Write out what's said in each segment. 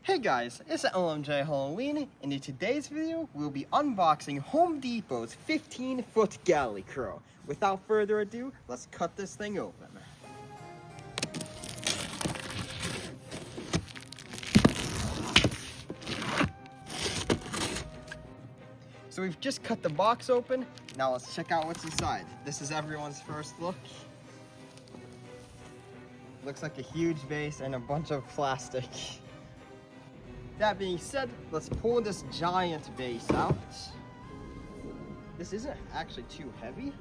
Hey guys, it's LMJ Halloween, and in today's video, we'll be unboxing Home Depot's 15-foot galley crow. Without further ado, let's cut this thing open. So we've just cut the box open, now let's check out what's inside. This is everyone's first look. Looks like a huge vase and a bunch of plastic. That being said, let's pull this giant vase out. This isn't actually too heavy.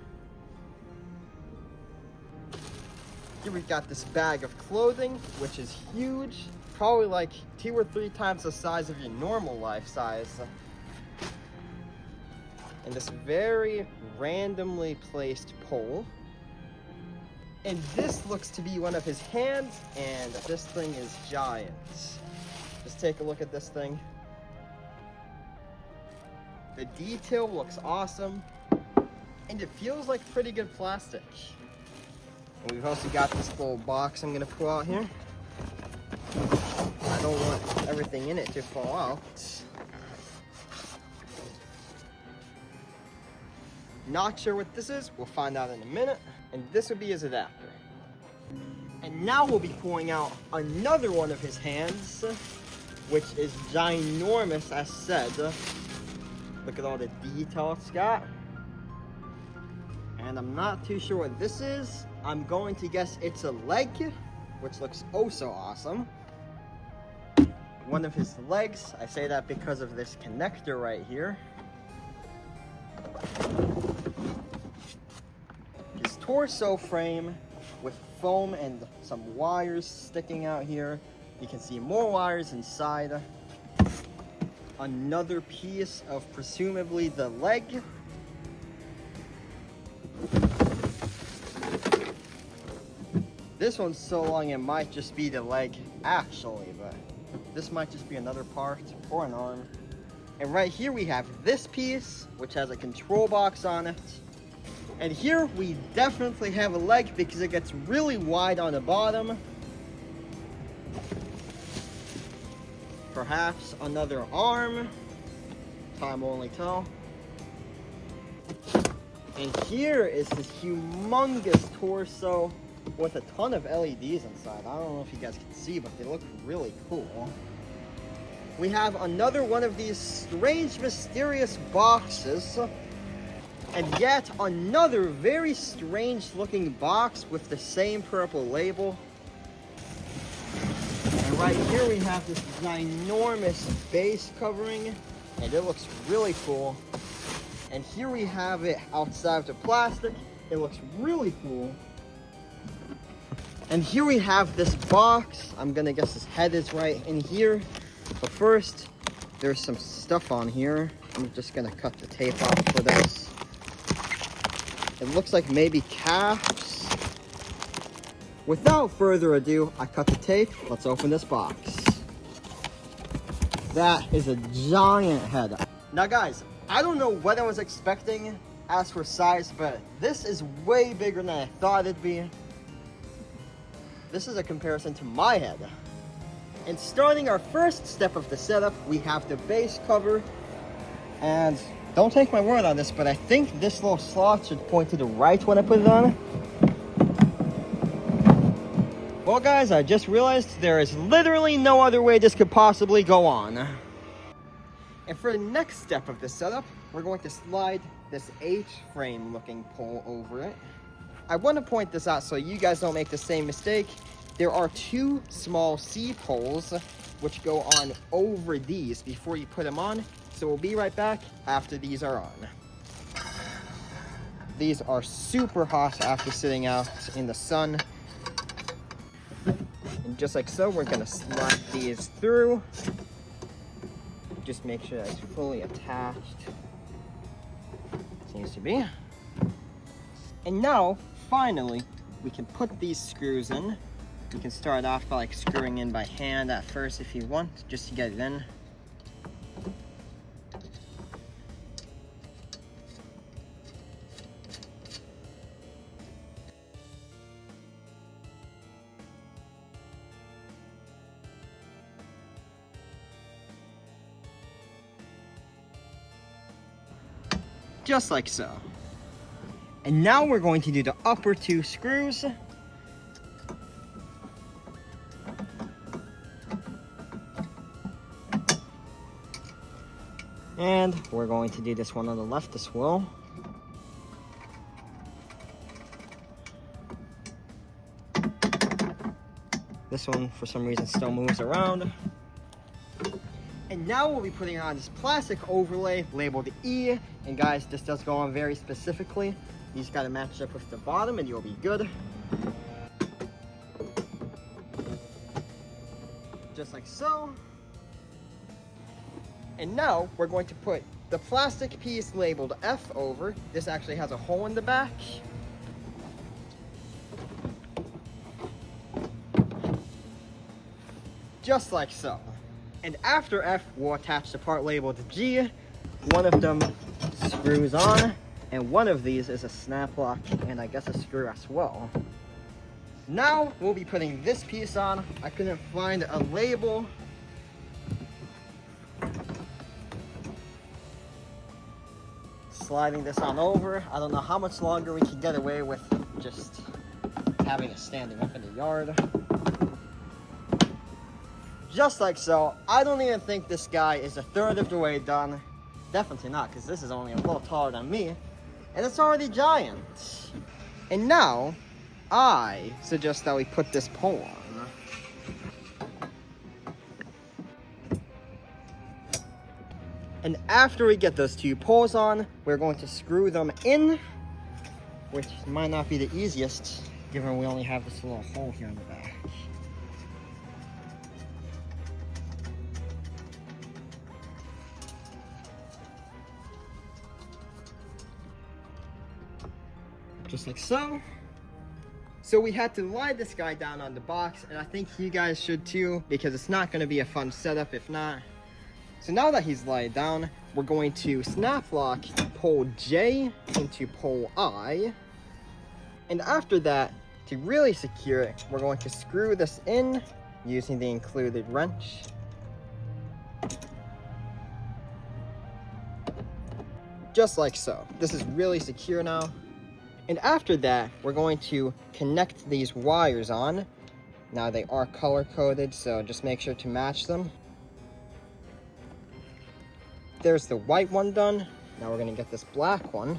Here we've got this bag of clothing, which is huge. Probably like 2 or 3 times the size of your normal life size. And this very randomly placed pole. And this looks to be one of his hands, and this thing is giant. Just take a look at this thing. The detail looks awesome, and it feels like pretty good plastic. And we've also got this little box I'm gonna pull out here. I don't want everything in it to fall out. Not sure what this is, we'll find out in a minute. And this would be his adapter. And now we'll be pulling out another one of his hands, which is ginormous, as said. Look at all the detail it's got. And I'm not too sure what this is. I'm going to guess it's a leg, which looks oh so awesome. One of his legs, I say that because of this connector right here. His torso frame with foam and some wires sticking out here. You can see more wires inside. Another piece of presumably the leg. This one's so long it might just be the leg actually, but this might just be another part or an arm. And right here we have this piece, which has a control box on it. And here we definitely have a leg because it gets really wide on the bottom. Perhaps another arm. Time will only tell. And here is this humongous torso with a ton of LEDs inside. I don't know if you guys can see, but they look really cool. We have another one of these strange, mysterious boxes. And yet another very strange looking box with the same purple label. And right here we have this ginormous base covering, and it looks really cool. And here we have it outside of the plastic. It looks really cool. And here we have this box. I'm gonna guess his head is right in here. But first, there's some stuff on here. I'm just gonna cut the tape off for this. It looks like maybe caps. Without further ado, I cut the tape. Let's open this box. That is a giant head. Now guys, I don't know what I was expecting as for size, but this is way bigger than I thought it'd be. This is a comparison to my head. And starting our first step of the setup, we have the base cover. And don't take my word on this, but I think this little slot should point to the right when I put it on. Well guys, I just realized there is literally no other way this could possibly go on. And for the next step of this setup, we're going to slide this H-frame looking pole over it. I want to point this out so you guys don't make the same mistake. There are 2 small C poles which go on over these before you put them on. So we'll be right back after these are on. These are super hot after sitting out in the sun. And just like so, we're gonna slide these through. Just make sure that it's fully attached. Seems to be. And now, finally, we can put these screws in. You can start off by like screwing in by hand at first if you want, just to get it in. just like so. And now we're going to do the upper two screws. And we're going to do this one on the left as well. This one, for some reason, still moves around. And now we'll be putting on this plastic overlay labeled E. And guys, this does go on very specifically. You just gotta match up with the bottom and you'll be good. Just like so. And now we're going to put the plastic piece labeled F over. This actually has a hole in the back. Just like so. And after F, we'll attach the part labeled G. One of them screws on, and one of these is a snap lock, and I guess a screw as well. Now we'll be putting this piece on. I couldn't find a label. Sliding this on over. I don't know how much longer we can get away with just having it standing up in the yard. Just like so. I don't even think this guy is a third of the way done. Definitely not, because this is only a little taller than me. And it's already giant. And now, I suggest that we put this pole on. And after we get those two poles on, we're going to screw them in, which might not be the easiest, given we only have this little hole here in the back. Just like so. So we had to lie this guy down on the box, and I think you guys should too, because it's not going to be a fun setup if not. So now that he's laid down, we're going to snap lock pole J into pole I. And after that, to really secure it, we're going to screw this in using the included wrench. Just like so. This is really secure now. And after that, we're going to connect these wires on. Now they are color coded, so just make sure to match them. There's the white one done. Now we're gonna get this black one.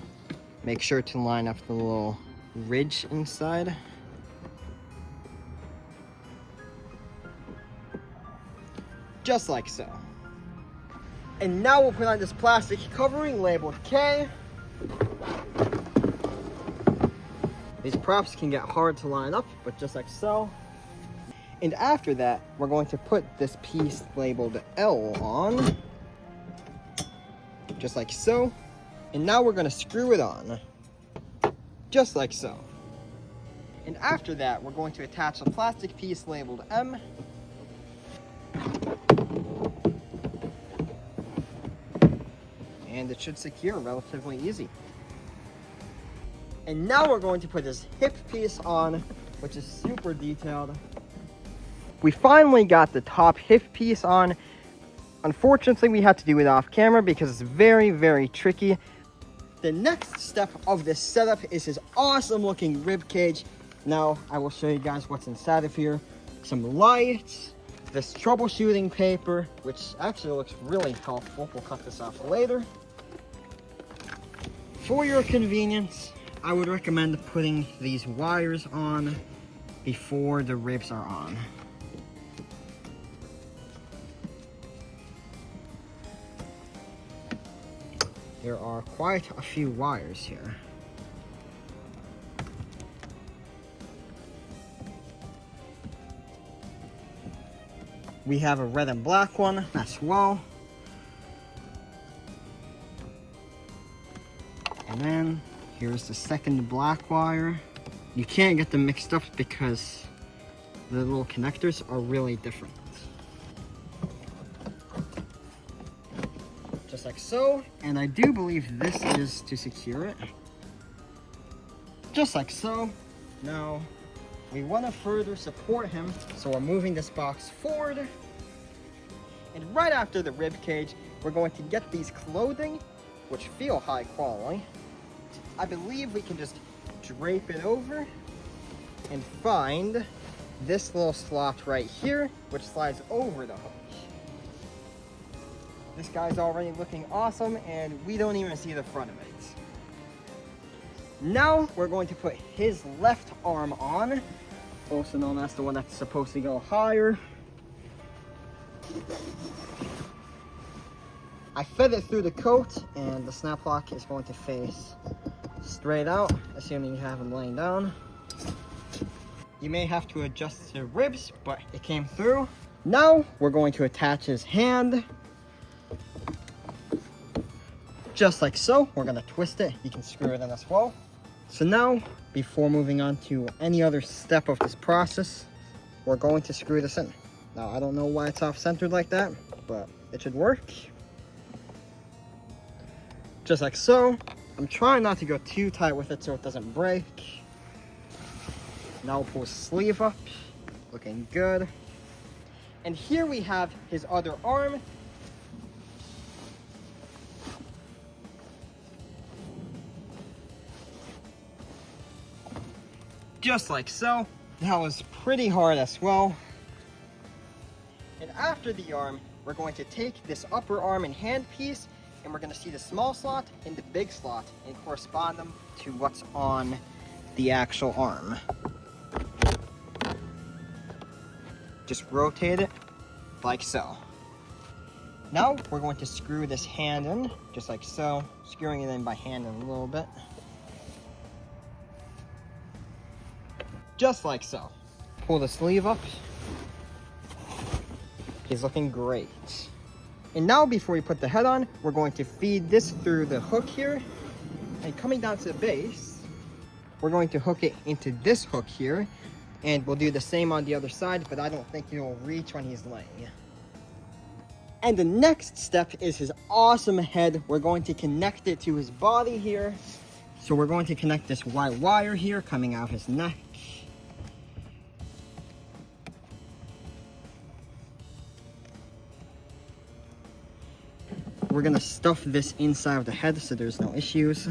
Make sure to line up the little ridge inside. Just like so. And now we'll put on this plastic covering labeled K. These props can get hard to line up, but just like so. And after that, we're going to put this piece labeled L on. Just like so. And now we're going to screw it on. Just like so. And after that, we're going to attach a plastic piece labeled M. And it should secure relatively easy. And now we're going to put this hip piece on, which is super detailed. We finally got the top hip piece on. Unfortunately, we had to do it off camera because it's very, very tricky. The next step of this setup is his awesome looking rib cage. Now, I will show you guys what's inside of here. Some lights, this troubleshooting paper, which actually looks really helpful. We'll cut this off later. For your convenience, I would recommend putting these wires on before the ribs are on. There are quite a few wires here. We have a red and black one as well. And then here's the second black wire. You can't get them mixed up because the little connectors are really different. Just like so. And I do believe this is to secure it. Just like so. Now, we want to further support him, so we're moving this box forward. And right after the rib cage, we're going to get these clothing which feel high quality. I believe we can just drape it over and find this little slot right here, which slides over the hook. This guy's already looking awesome, and we don't even see the front of it. Now we're going to put his left arm on, also known as the one that's supposed to go higher. I fed it through the coat, and the snap lock is going to face straight out, assuming you have him laying down. You may have to adjust the ribs, but it came through. Now we're going to attach his hand. Just like so. We're gonna twist it. You can screw it in as well. So now, before moving on to any other step of this process, we're going to screw this in. Now, I don't know why it's off-centered like that, but it should work. Just like so. I'm trying not to go too tight with it so it doesn't break. Now we'll pull his sleeve up, looking good. And here we have his other arm. Just like so. That was pretty hard as well. And after the arm, we're going to take this upper arm and hand piece, and we're going to see the small slot and the big slot and correspond them to what's on the actual arm. Just rotate it like so. Now we're going to screw this hand in, just like so, screwing it in by hand in a little bit. Just like so. Pull the sleeve up. He's looking great. And now before we put the head on, we're going to feed this through the hook here. And coming down to the base, we're going to hook it into this hook here. And we'll do the same on the other side, but I don't think it'll reach when he's laying. And the next step is his awesome head. We're going to connect it to his body here. So we're going to connect this white wire here coming out of his neck. We're gonna stuff this inside of the head so there's no issues.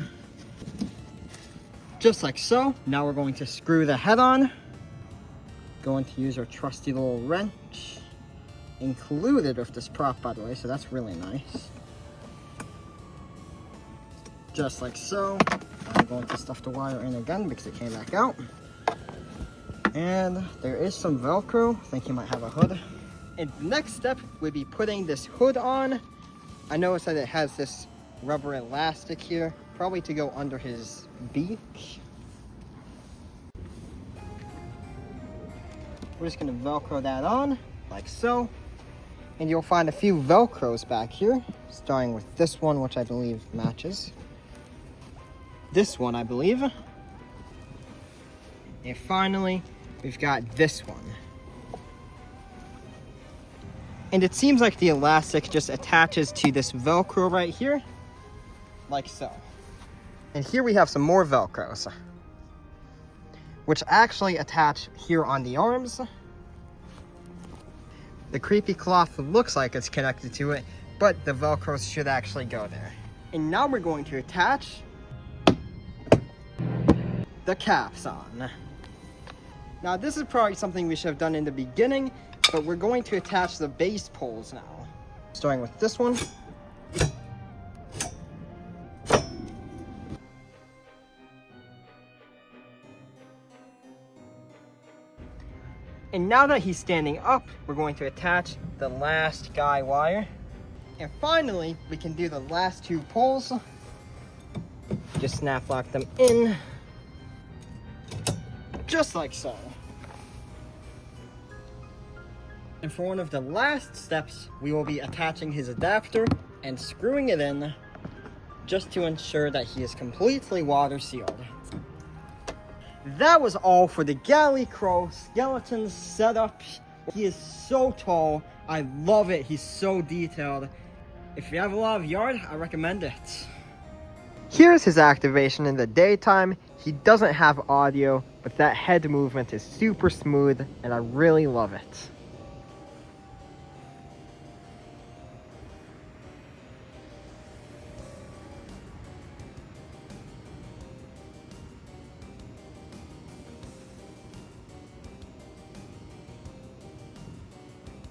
Just like so. Now we're going to screw the head on. Going to use our trusty little wrench. Included with this prop, by the way, so that's really nice. Just like so. I'm going to stuff the wire in again because it came back out. And there is some Velcro. I think he might have a hood. And the next step would be putting this hood on. I noticed that it has this rubber elastic here, probably to go under his beak. We're just gonna Velcro that on, like so. And you'll find a few Velcros back here, starting with this one, which I believe matches. This one, I believe. And finally, we've got this one. And it seems like the elastic just attaches to this Velcro right here, like so. And here we have some more Velcros, which actually attach here on the arms. The creepy cloth looks like it's connected to it, but the Velcros should actually go there. And now we're going to attach the caps on. Now this is probably something we should have done in the beginning, but we're going to attach the base poles now. Starting with this one. And now that he's standing up, we're going to attach the last guy wire. And finally, we can do the last two poles. Just snap lock them in. Just like so. And for one of the last steps, we will be attaching his adapter and screwing it in just to ensure that he is completely water sealed. That was all for the Galley Crow skeleton setup. He is so tall. I love it. He's so detailed. If you have a lot of yard, I recommend it. Here's his activation in the daytime. He doesn't have audio, but that head movement is super smooth, and I really love it.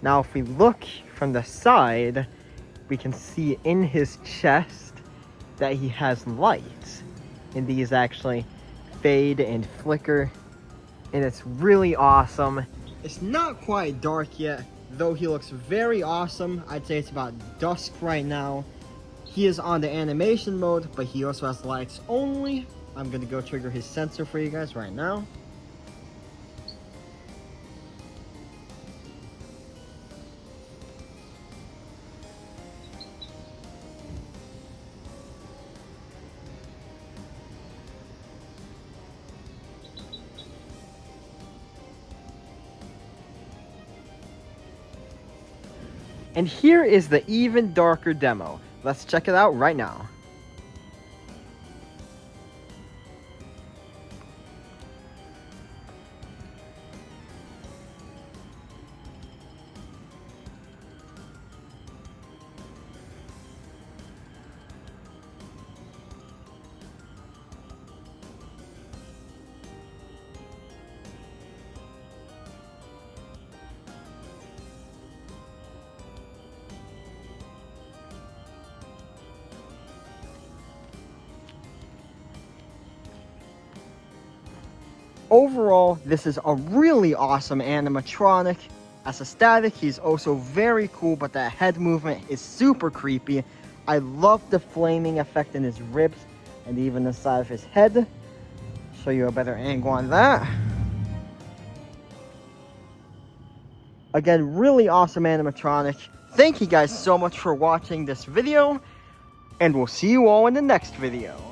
Now, if we look from the side, we can see in his chest that he has lights. And these actually fade and flicker. And it's really awesome. It's not quite dark yet, though he looks very awesome. I'd say it's about dusk right now. He is on the animation mode, but he also has lights only. I'm gonna go trigger his sensor for you guys right now. And here is the even darker demo. Let's check it out right now. Overall, this is a really awesome animatronic. As a static, he's also very cool, but that head movement is super creepy. I love the flaming effect in his ribs and even the side of his head. Show you a better angle on that. Again, really awesome animatronic. Thank you guys so much for watching this video, and we'll see you all in the next video.